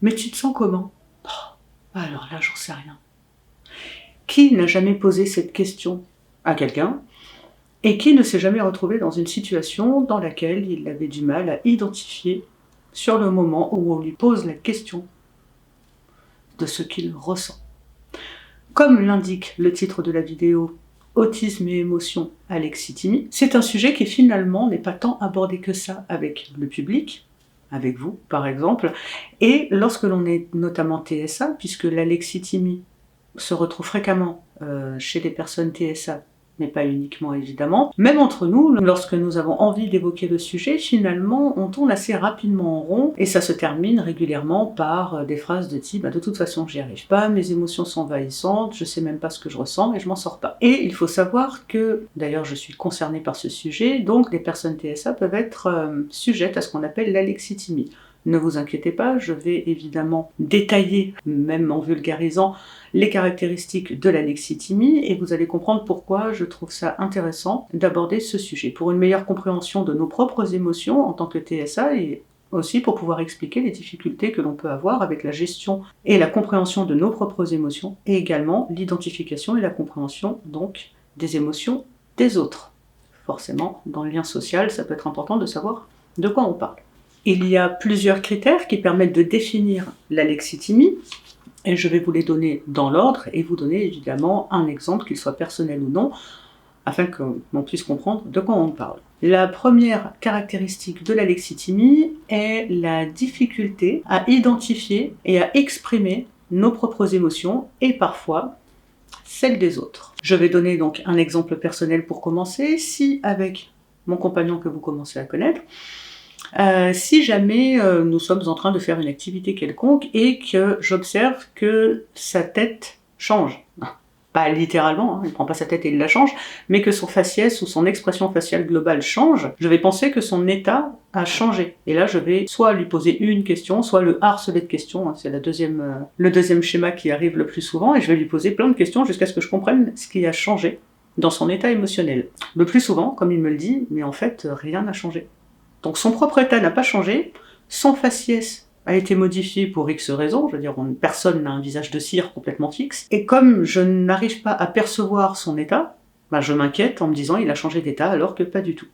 Mais tu te sens comment? Alors là, j'en sais rien. Qui n'a jamais posé cette question à quelqu'un et qui ne s'est jamais retrouvé dans une situation dans laquelle il avait du mal à identifier sur le moment où on lui pose la question de ce qu'il ressent. Comme l'indique le titre de la vidéo, Autisme et émotions alexithymie, c'est un sujet qui finalement n'est pas tant abordé que ça avec le public, avec vous par exemple, et lorsque l'on est notamment TSA, puisque l'alexithymie se retrouve fréquemment chez les personnes TSA, mais pas uniquement évidemment. Même entre nous, lorsque nous avons envie d'évoquer le sujet, finalement, on tourne assez rapidement en rond, et ça se termine régulièrement par des phrases de type « de toute façon, j'y arrive pas, mes émotions sont envahissantes, je sais même pas ce que je ressens, et je m'en sors pas ». Et il faut savoir que, d'ailleurs je suis concernée par ce sujet, donc les personnes TSA peuvent être sujettes à ce qu'on appelle l'alexithymie. Ne vous inquiétez pas, je vais évidemment détailler, même en vulgarisant, les caractéristiques de l'alexithymie et vous allez comprendre pourquoi je trouve ça intéressant d'aborder ce sujet, pour une meilleure compréhension de nos propres émotions en tant que TSA et aussi pour pouvoir expliquer les difficultés que l'on peut avoir avec la gestion et la compréhension de nos propres émotions et également l'identification et la compréhension donc des émotions des autres. Forcément, dans le lien social, ça peut être important de savoir de quoi on parle. Il y a plusieurs critères qui permettent de définir l'alexithymie, et je vais vous les donner dans l'ordre, et vous donner évidemment un exemple, qu'il soit personnel ou non, afin qu'on puisse comprendre de quoi on parle. La première caractéristique de l'alexithymie est la difficulté à identifier et à exprimer nos propres émotions, et parfois celles des autres. Je vais donner donc un exemple personnel pour commencer. Si avec mon compagnon que vous commencez à connaître, si jamais nous sommes en train de faire une activité quelconque et que j'observe que sa tête change, pas littéralement, il ne prend pas sa tête et il la change, mais que son faciès ou son expression faciale globale change, je vais penser que son état a changé. Et là, je vais soit lui poser une question, soit le harceler de questions, c'est le deuxième schéma qui arrive le plus souvent, et je vais lui poser plein de questions jusqu'à ce que je comprenne ce qui a changé dans son état émotionnel. Le plus souvent, comme il me le dit, mais en fait, rien n'a changé. Donc son propre état n'a pas changé, son faciès a été modifié pour X raisons, je veux dire, personne n'a un visage de cire complètement fixe, et comme je n'arrive pas à percevoir son état, je m'inquiète en me disant il a changé d'état alors que pas du tout.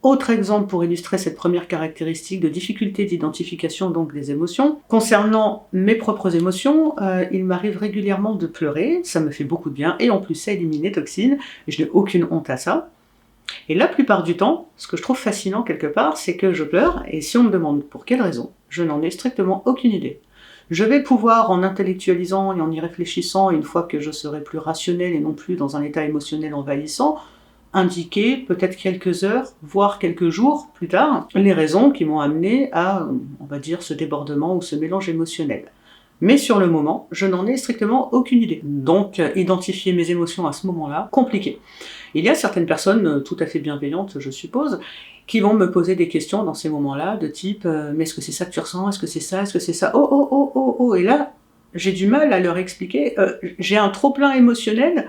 Autre exemple pour illustrer cette première caractéristique de difficulté d'identification donc des émotions, concernant mes propres émotions, il m'arrive régulièrement de pleurer, ça me fait beaucoup de bien, et en plus ça élimine les toxines, et je n'ai aucune honte à ça. Et la plupart du temps, ce que je trouve fascinant quelque part, c'est que je pleure, et si on me demande pour quelle raison, je n'en ai strictement aucune idée. Je vais pouvoir, en intellectualisant et en y réfléchissant, une fois que je serai plus rationnel et non plus dans un état émotionnel envahissant, indiquer peut-être quelques heures, voire quelques jours plus tard, les raisons qui m'ont amené à, on va dire, ce débordement ou ce mélange émotionnel. Mais sur le moment, je n'en ai strictement aucune idée. Donc, identifier mes émotions à ce moment-là, compliqué. Il y a certaines personnes tout à fait bienveillantes, je suppose, qui vont me poser des questions dans ces moments-là, de type « mais est-ce que c'est ça que tu ressens? Est-ce que c'est ça? Est-ce que c'est ça? Oh !» Et là, j'ai du mal à leur expliquer, j'ai un trop-plein émotionnel,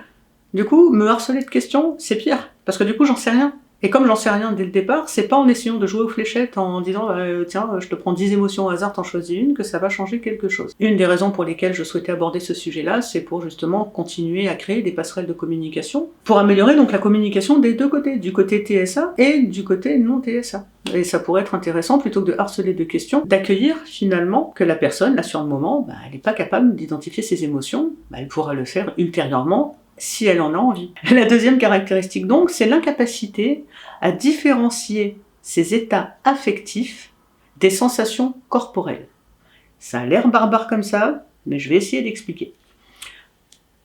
du coup, me harceler de questions, c'est pire, parce que du coup, j'en sais rien. Et comme j'en sais rien dès le départ, c'est pas en essayant de jouer aux fléchettes, en disant tiens, je te prends 10 émotions au hasard, t'en choisis une, que ça va changer quelque chose. Une des raisons pour lesquelles je souhaitais aborder ce sujet-là, c'est pour justement continuer à créer des passerelles de communication, pour améliorer donc la communication des deux côtés, du côté TSA et du côté non TSA. Et ça pourrait être intéressant, plutôt que de harceler de questions, d'accueillir finalement que la personne, là sur le moment, elle n'est pas capable d'identifier ses émotions, elle pourra le faire ultérieurement, si elle en a envie. La deuxième caractéristique donc, c'est l'incapacité à différencier ses états affectifs des sensations corporelles. Ça a l'air barbare comme ça, mais je vais essayer d'expliquer.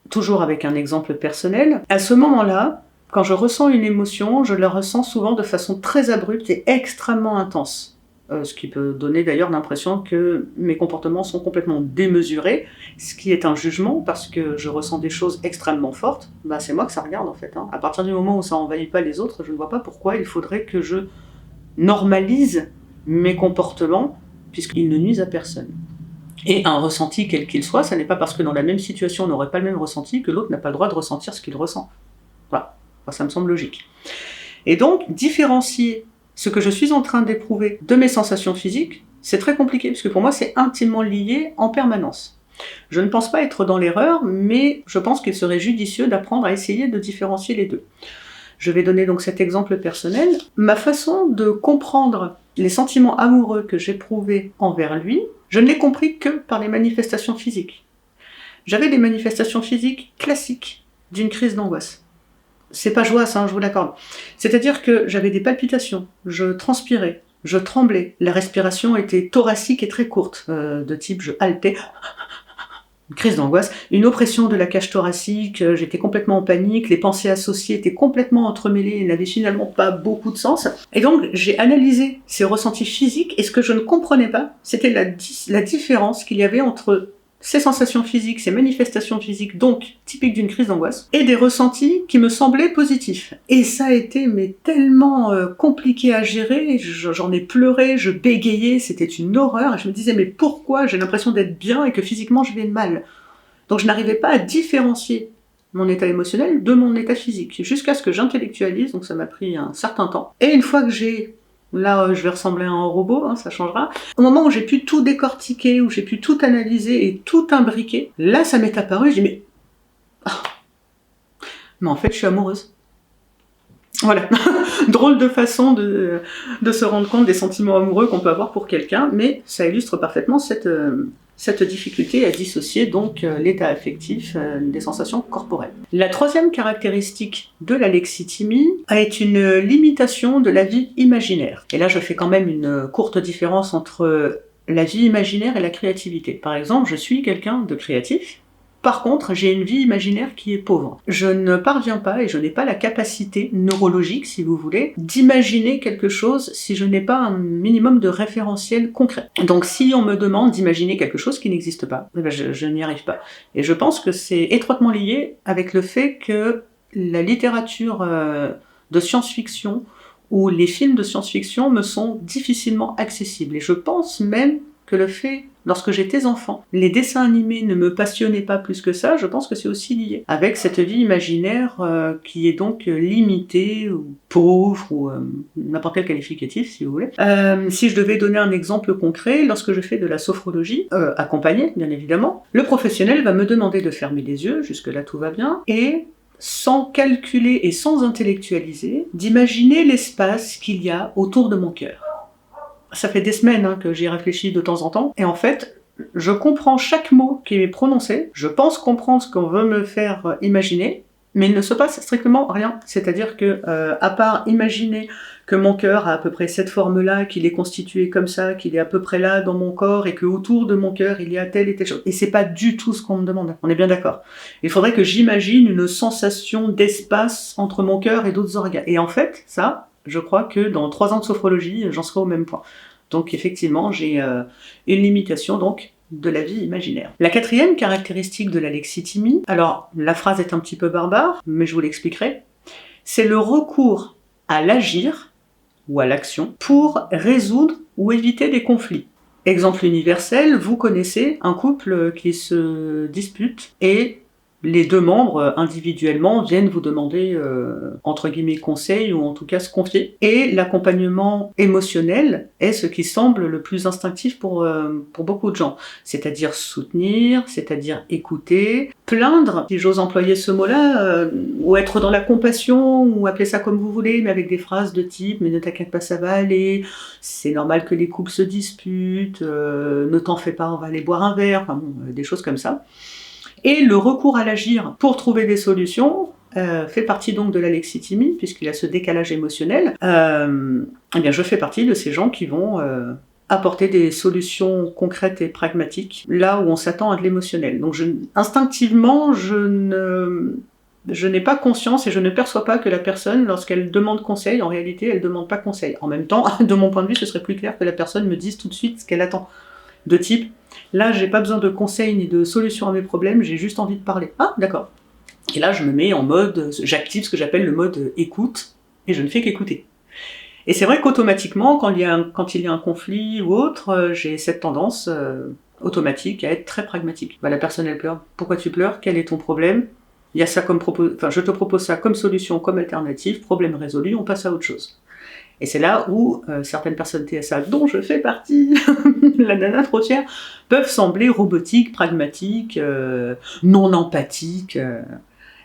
Toujours avec un exemple personnel, à ce moment-là, quand je ressens une émotion, je la ressens souvent de façon très abrupte et extrêmement intense. Ce qui peut donner d'ailleurs l'impression que mes comportements sont complètement démesurés, ce qui est un jugement, parce que je ressens des choses extrêmement fortes, c'est moi que ça regarde en fait. À partir du moment où ça n'envahit pas les autres, je ne vois pas pourquoi il faudrait que je normalise mes comportements, puisqu'ils ne nuisent à personne. Et un ressenti quel qu'il soit, ça n'est pas parce que dans la même situation on n'aurait pas le même ressenti que l'autre n'a pas le droit de ressentir ce qu'il ressent. Voilà, ça me semble logique. Et donc, différencier ce que je suis en train d'éprouver de mes sensations physiques, c'est très compliqué, parce que pour moi, c'est intimement lié en permanence. Je ne pense pas être dans l'erreur, mais je pense qu'il serait judicieux d'apprendre à essayer de différencier les deux. Je vais donner donc cet exemple personnel. Ma façon de comprendre les sentiments amoureux que j'éprouvais envers lui, je ne l'ai compris que par les manifestations physiques. J'avais des manifestations physiques classiques d'une crise d'angoisse. C'est pas joyeux, hein, je vous l'accorde. C'est-à-dire que j'avais des palpitations, je transpirais, je tremblais, la respiration était thoracique et très courte, de type je haletais, une crise d'angoisse, une oppression de la cage thoracique, j'étais complètement en panique, les pensées associées étaient complètement entremêlées et n'avaient finalement pas beaucoup de sens. Et donc j'ai analysé ces ressentis physiques, et ce que je ne comprenais pas, c'était la différence qu'il y avait entre ces sensations physiques, ces manifestations physiques, donc typiques d'une crise d'angoisse, et des ressentis qui me semblaient positifs. Et ça a été tellement compliqué à gérer, j'en ai pleuré, je bégayais, c'était une horreur, et je me disais mais pourquoi j'ai l'impression d'être bien et que physiquement je vais mal? Donc je n'arrivais pas à différencier mon état émotionnel de mon état physique, jusqu'à ce que j'intellectualise, donc ça m'a pris un certain temps. Et une fois que là, je vais ressembler à un robot, hein, ça changera. Au moment où j'ai pu tout décortiquer, où j'ai pu tout analyser et tout imbriquer, là, ça m'est apparu, j'ai dit, mais en fait, je suis amoureuse. Voilà. Drôle de façon de se rendre compte des sentiments amoureux qu'on peut avoir pour quelqu'un, mais ça illustre parfaitement cette difficulté à dissocier donc l'état affectif des sensations corporelles. La troisième caractéristique de l'alexithymie est une limitation de la vie imaginaire. Et là, je fais quand même une courte différence entre la vie imaginaire et la créativité. Par exemple, je suis quelqu'un de créatif. Par contre, j'ai une vie imaginaire qui est pauvre. Je ne parviens pas, et je n'ai pas la capacité neurologique, si vous voulez, d'imaginer quelque chose si je n'ai pas un minimum de référentiel concret. Donc si on me demande d'imaginer quelque chose qui n'existe pas, je n'y arrive pas. Et je pense que c'est étroitement lié avec le fait que la littérature de science-fiction ou les films de science-fiction me sont difficilement accessibles. Et je pense même que le fait, lorsque j'étais enfant, les dessins animés ne me passionnaient pas plus que ça, je pense que c'est aussi lié avec cette vie imaginaire qui est donc limitée, ou pauvre, ou n'importe quel qualificatif si vous voulez. Si je devais donner un exemple concret, lorsque je fais de la sophrologie, accompagnée bien évidemment, le professionnel va me demander de fermer les yeux, jusque-là tout va bien, et sans calculer et sans intellectualiser, d'imaginer l'espace qu'il y a autour de mon cœur. Ça fait des semaines que j'y réfléchis de temps en temps, et en fait, je comprends chaque mot qui est prononcé, je pense comprendre ce qu'on veut me faire imaginer, mais il ne se passe strictement rien. C'est-à-dire que, à part imaginer que mon cœur a à peu près cette forme-là, qu'il est constitué comme ça, qu'il est à peu près là dans mon corps, et qu'autour de mon cœur, il y a telle et telle chose. Et c'est pas du tout ce qu'on me demande, on est bien d'accord. Il faudrait que j'imagine une sensation d'espace entre mon cœur et d'autres organes. Et en fait, ça, je crois que dans 3 ans de sophrologie, j'en serai au même point. Donc effectivement, j'ai une limitation donc de la vie imaginaire. La quatrième caractéristique de l'alexithymie, alors la phrase est un petit peu barbare, mais je vous l'expliquerai, c'est le recours à l'agir ou à l'action pour résoudre ou éviter des conflits. Exemple universel, vous connaissez un couple qui se dispute et les 2 membres individuellement viennent vous demander entre guillemets conseil, ou en tout cas se confier. Et l'accompagnement émotionnel est ce qui semble le plus instinctif pour beaucoup de gens. C'est-à-dire soutenir, c'est-à-dire écouter, plaindre, si j'ose employer ce mot-là, ou être dans la compassion, ou appeler ça comme vous voulez, mais avec des phrases de type « mais ne t'inquiète pas, ça va aller, c'est normal que les couples se disputent, ne t'en fais pas, on va aller boire un verre », enfin bon, des choses comme ça. Et le recours à l'agir pour trouver des solutions fait partie donc de l'alexithymie, puisqu'il y a ce décalage émotionnel. Eh bien, je fais partie de ces gens qui vont apporter des solutions concrètes et pragmatiques, là où on s'attend à de l'émotionnel. Donc instinctivement, je n'ai pas conscience et je ne perçois pas que la personne, lorsqu'elle demande conseil, en réalité, elle ne demande pas conseil. En même temps, de mon point de vue, ce serait plus clair que la personne me dise tout de suite ce qu'elle attend. De type, là, j'ai pas besoin de conseils ni de solutions à mes problèmes, j'ai juste envie de parler. Ah, d'accord. Et là, je me mets en mode, j'active ce que j'appelle le mode écoute, et je ne fais qu'écouter. Et c'est vrai qu'automatiquement, quand il y a un conflit ou autre, j'ai cette tendance automatique à être très pragmatique. La personne, elle pleure. Pourquoi tu pleures? Quel est ton problème? Il y a ça comme je te propose ça comme solution, comme alternative, problème résolu, on passe à autre chose. Et c'est là où certaines personnes TSA, dont je fais partie, la nana trop fière, peuvent sembler robotiques, pragmatiques, non empathiques,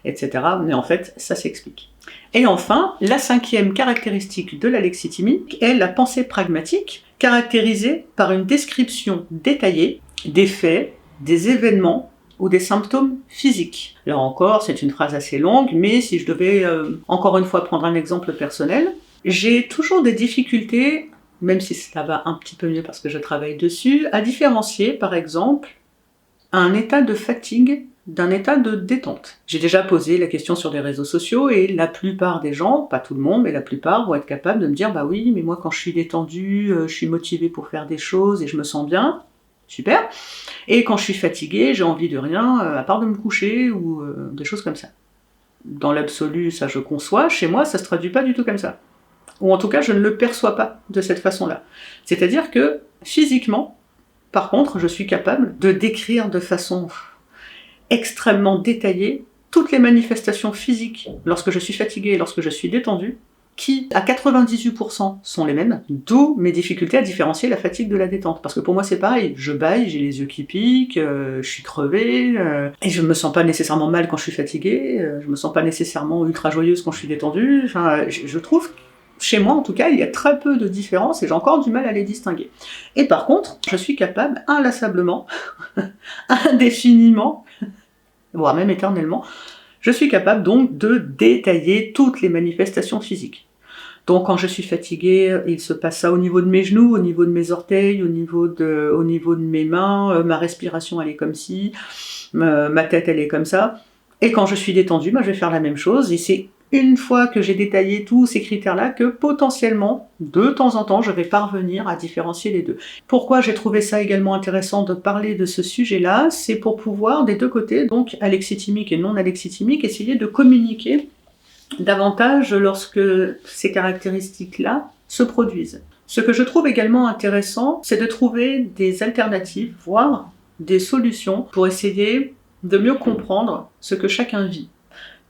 etc. Mais en fait, ça s'explique. Et enfin, la 5e caractéristique de l'alexithymie est la pensée pragmatique, caractérisée par une description détaillée des faits, des événements ou des symptômes physiques. Là encore, c'est une phrase assez longue, mais si je devais encore une fois prendre un exemple personnel, j'ai toujours des difficultés, même si ça va un petit peu mieux parce que je travaille dessus, à différencier, par exemple, un état de fatigue d'un état de détente. J'ai déjà posé la question sur les réseaux sociaux et la plupart des gens, pas tout le monde, mais la plupart vont être capables de me dire « Bah oui, mais moi quand je suis détendue, je suis motivée pour faire des choses et je me sens bien. » Super. Et quand je suis fatiguée, j'ai envie de rien, à part de me coucher ou des choses comme ça. Dans l'absolu, ça je conçois. Chez moi, ça se traduit pas du tout comme ça. Ou en tout cas, je ne le perçois pas de cette façon-là. C'est-à-dire que, physiquement, par contre, je suis capable de décrire de façon extrêmement détaillée toutes les manifestations physiques lorsque je suis fatiguée et lorsque je suis détendue, qui, à 98%, sont les mêmes, d'où mes difficultés à différencier la fatigue de la détente. Parce que pour moi, c'est pareil, je bâille, j'ai les yeux qui piquent, je suis crevée, et je me sens pas nécessairement mal quand je suis fatiguée, je me sens pas nécessairement ultra joyeuse quand je suis détendue, enfin, je trouve, chez moi en tout cas, il y a très peu de différences, et j'ai encore du mal à les distinguer. Et par contre, je suis capable, inlassablement, indéfiniment, voire même éternellement, je suis capable donc de détailler toutes les manifestations physiques. Donc quand je suis fatiguée, il se passe ça au niveau de mes genoux, au niveau de mes orteils, au niveau de mes mains, ma respiration elle est comme ci, ma tête elle est comme ça. Et quand je suis détendue, je vais faire la même chose, et c'est une fois que j'ai détaillé tous ces critères-là que potentiellement, de temps en temps, je vais parvenir à différencier les deux. Pourquoi j'ai trouvé ça également intéressant de parler de ce sujet-là, c'est pour pouvoir, des deux côtés, donc alexithymique et non alexithymique, essayer de communiquer davantage lorsque ces caractéristiques-là se produisent. Ce que je trouve également intéressant, c'est de trouver des alternatives, voire des solutions pour essayer de mieux comprendre ce que chacun vit.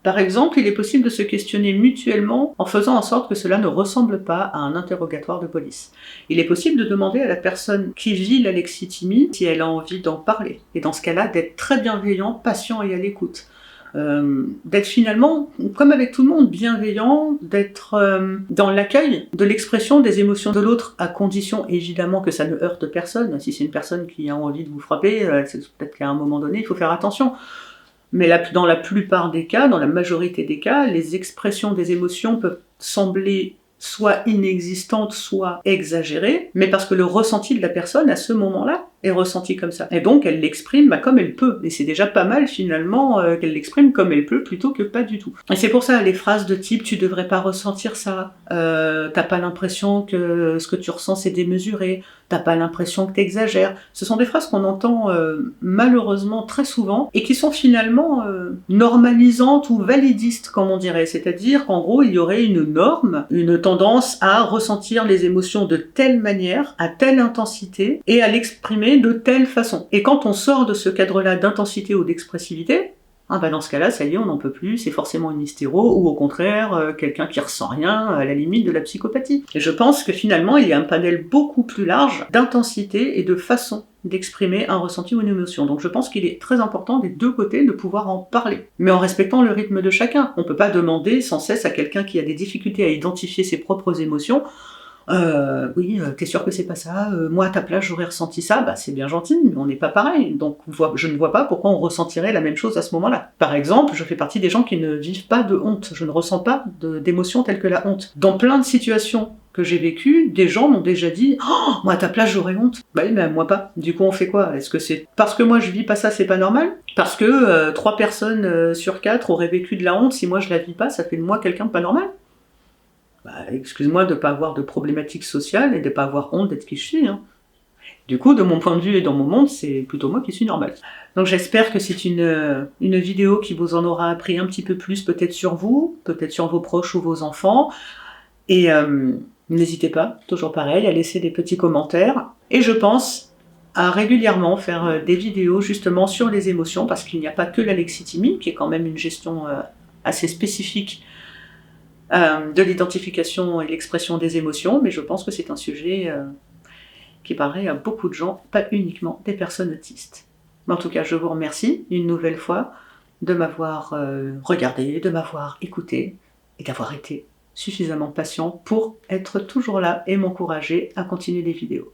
Par exemple, il est possible de se questionner mutuellement en faisant en sorte que cela ne ressemble pas à un interrogatoire de police. Il est possible de demander à la personne qui vit l'alexithymie si elle a envie d'en parler. Et dans ce cas-là, d'être très bienveillant, patient et à l'écoute. D'être finalement, comme avec tout le monde, bienveillant, d'être dans l'accueil de l'expression des émotions de l'autre, à condition évidemment que ça ne heurte personne. Si c'est une personne qui a envie de vous frapper, c'est peut-être qu'à un moment donné, il faut faire attention. Mais dans la plupart des cas, dans la majorité des cas, les expressions des émotions peuvent sembler soit inexistantes, soit exagérées, mais parce que le ressenti de la personne, à ce moment-là, est ressenti comme ça. Et donc, elle l'exprime comme elle peut. Et c'est déjà pas mal, finalement, qu'elle l'exprime comme elle peut, plutôt que pas du tout. Et c'est pour ça, les phrases de type « tu devrais pas ressentir ça »,« t'as pas l'impression que ce que tu ressens c'est démesuré »,« t'as pas l'impression que t'exagères », ce sont des phrases qu'on entend malheureusement très souvent, et qui sont finalement normalisantes ou validistes, comme on dirait. C'est-à-dire qu'en gros, il y aurait une norme, une tendance à ressentir les émotions de telle manière, à telle intensité, et à l'exprimer de telle façon. Et quand on sort de ce cadre-là d'intensité ou d'expressivité, dans ce cas-là, ça y est, on n'en peut plus, c'est forcément une hystéro, ou au contraire, quelqu'un qui ressent rien, à la limite de la psychopathie. Et je pense que finalement, il y a un panel beaucoup plus large d'intensité et de façon d'exprimer un ressenti ou une émotion. Donc je pense qu'il est très important des deux côtés de pouvoir en parler, mais en respectant le rythme de chacun. On peut pas demander sans cesse à quelqu'un qui a des difficultés à identifier ses propres émotions oui, t'es sûr que c'est pas ça, moi à ta place j'aurais ressenti ça, c'est bien gentil, mais on n'est pas pareil, donc je ne vois pas pourquoi on ressentirait la même chose à ce moment-là. Par exemple, je fais partie des gens qui ne vivent pas de honte, je ne ressens pas d'émotions telles que la honte. Dans plein de situations que j'ai vécues, des gens m'ont déjà dit « Oh, moi à ta place j'aurais honte ». Bah oui, mais moi pas. Du coup on fait quoi? Est-ce que c'est parce que moi je vis pas ça, c'est pas normal? Parce que 3 personnes sur 4 auraient vécu de la honte, si moi je la vis pas, ça fait de moi quelqu'un de pas normal? Excuse-moi de ne pas avoir de problématiques sociales et de ne pas avoir honte d'être qui je suis. Du coup, de mon point de vue et dans mon monde, c'est plutôt moi qui suis normale. Donc j'espère que c'est une vidéo qui vous en aura appris un petit peu plus, peut-être sur vous, peut-être sur vos proches ou vos enfants. Et n'hésitez pas, toujours pareil, à laisser des petits commentaires. Et je pense à régulièrement faire des vidéos justement sur les émotions, parce qu'il n'y a pas que l'alexithymie, qui est quand même une gestion assez spécifique de l'identification et l'expression des émotions, mais je pense que c'est un sujet qui parlerait à beaucoup de gens, pas uniquement des personnes autistes. Mais en tout cas, je vous remercie une nouvelle fois de m'avoir regardé, de m'avoir écouté et d'avoir été suffisamment patient pour être toujours là et m'encourager à continuer les vidéos.